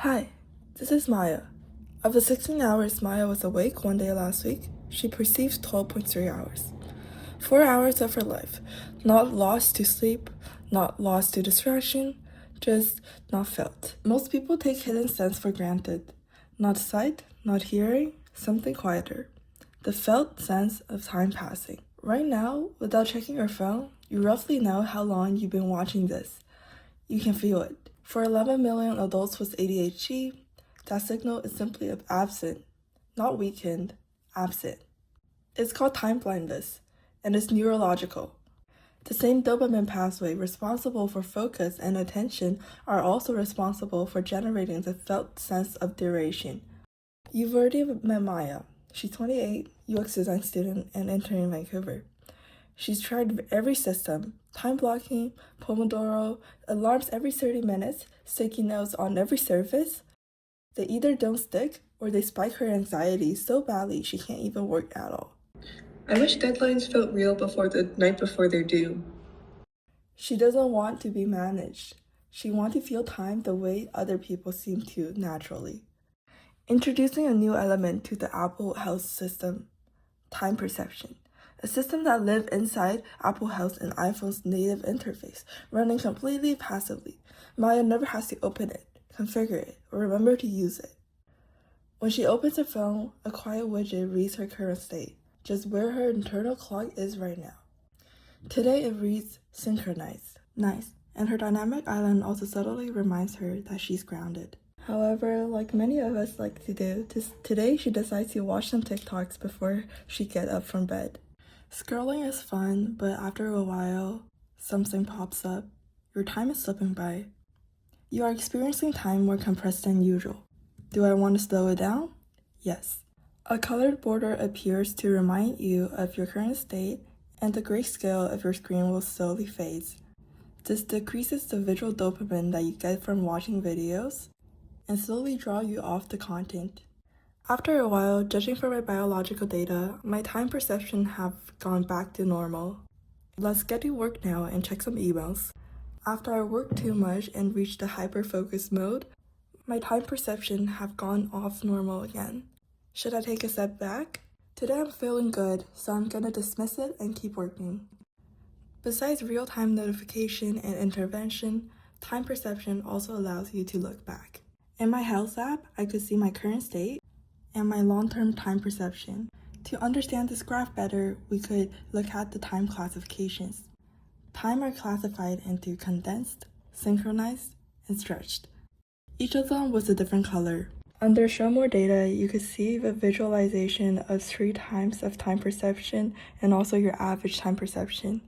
Hi, this is Maya. Of the 16 hours Maya was awake one day last week, she perceived 12.3 hours. 4 hours of her life, not lost to sleep, not lost to distraction, just not felt. Most people take hidden sense for granted. Not sight, not hearing, something quieter. The felt sense of time passing. Right now, without checking your phone, you roughly know how long you've been watching this. You can feel it. For 11 million adults with ADHD, that signal is simply absent, not weakened, absent. It's called time blindness, and it's neurological. The same dopamine pathway responsible for focus and attention are also responsible for generating the felt sense of duration. You've already met Maya. She's 28, UX design student, and intern in Vancouver. She's tried every system, time blocking, Pomodoro, alarms every 30 minutes, sticky notes on every surface. They either don't stick or they spike her anxiety so badly she can't even work at all. I wish deadlines felt real before the night before they're due. She doesn't want to be managed. She wants to feel time the way other people seem to naturally. Introducing a new element to the Apple Health system, time perception. A system that lives inside Apple Health and iPhone's native interface, running completely passively. Maya never has to open it, configure it, or remember to use it. When she opens her phone, a quiet widget reads her current state, just where her internal clock is right now. Today it reads synchronized, nice, and her dynamic island also subtly reminds her that she's grounded. However, like many of us like to do, today she decides to watch some TikToks before she gets up from bed. Scrolling is fun, but after a while, something pops up. Your time is slipping by. You are experiencing time more compressed than usual. Do I want to slow it down? Yes. A colored border appears to remind you of your current state, and the grayscale of your screen will slowly fade. This decreases the visual dopamine that you get from watching videos and slowly draw you off the content. After a while, judging from my biological data, my time perception have gone back to normal. Let's get to work now and check some emails. After I worked too much and reached the hyper-focus mode, my time perception have gone off normal again. Should I take a step back? Today I'm feeling good, so I'm gonna dismiss it and keep working. Besides real-time notification and intervention, time perception also allows you to look back. In my health app, I could see my current state and my long-term time perception. To understand this graph better, we could look at the time classifications. Time are classified into condensed, synchronized, and stretched. Each of them was a different color. Under Show More Data, you could see the visualization of 3 times of time perception and also your average time perception.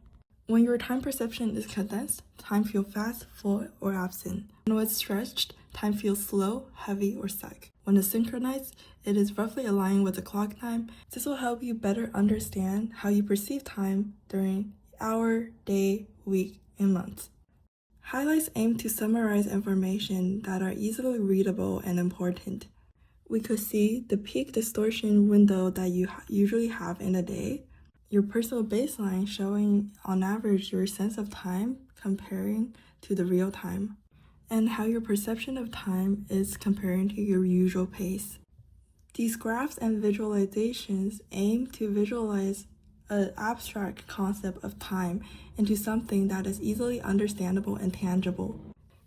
When your time perception is condensed, time feels fast, full, or absent. When it's stretched, time feels slow, heavy, or stuck. When it's synchronized, it is roughly aligned with the clock time. This will help you better understand how you perceive time during hour, day, week, and month. Highlights aim to summarize information that are easily readable and important. We could see the peak distortion window that you usually have in a day, your personal baseline showing on average your sense of time comparing to the real time, and how your perception of time is comparing to your usual pace. These graphs and visualizations aim to visualize an abstract concept of time into something that is easily understandable and tangible.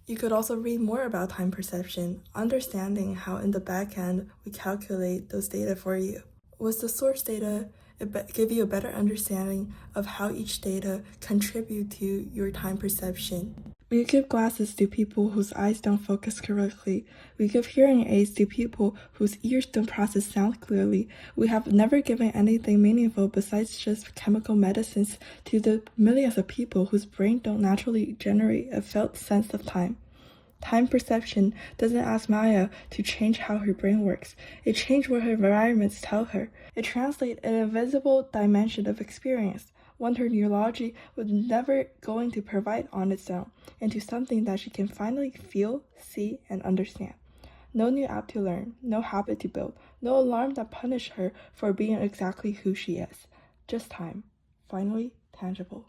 You could also read more about time perception, understanding how in the back end we calculate those data for you. With the source data, it give you a better understanding of how each data contribute to your time perception. We give glasses to people whose eyes don't focus correctly. We give hearing aids to people whose ears don't process sound clearly. We have never given anything meaningful besides just chemical medicines to the millions of people whose brain don't naturally generate a felt sense of time. Time perception doesn't ask Maya to change how her brain works. It changes what her environments tell her. It translates an invisible dimension of experience, one her neurology was never going to provide on its own, into something that she can finally feel, see, and understand. No new app to learn, no habit to build, no alarm that punish her for being exactly who she is. Just time. Finally, tangible.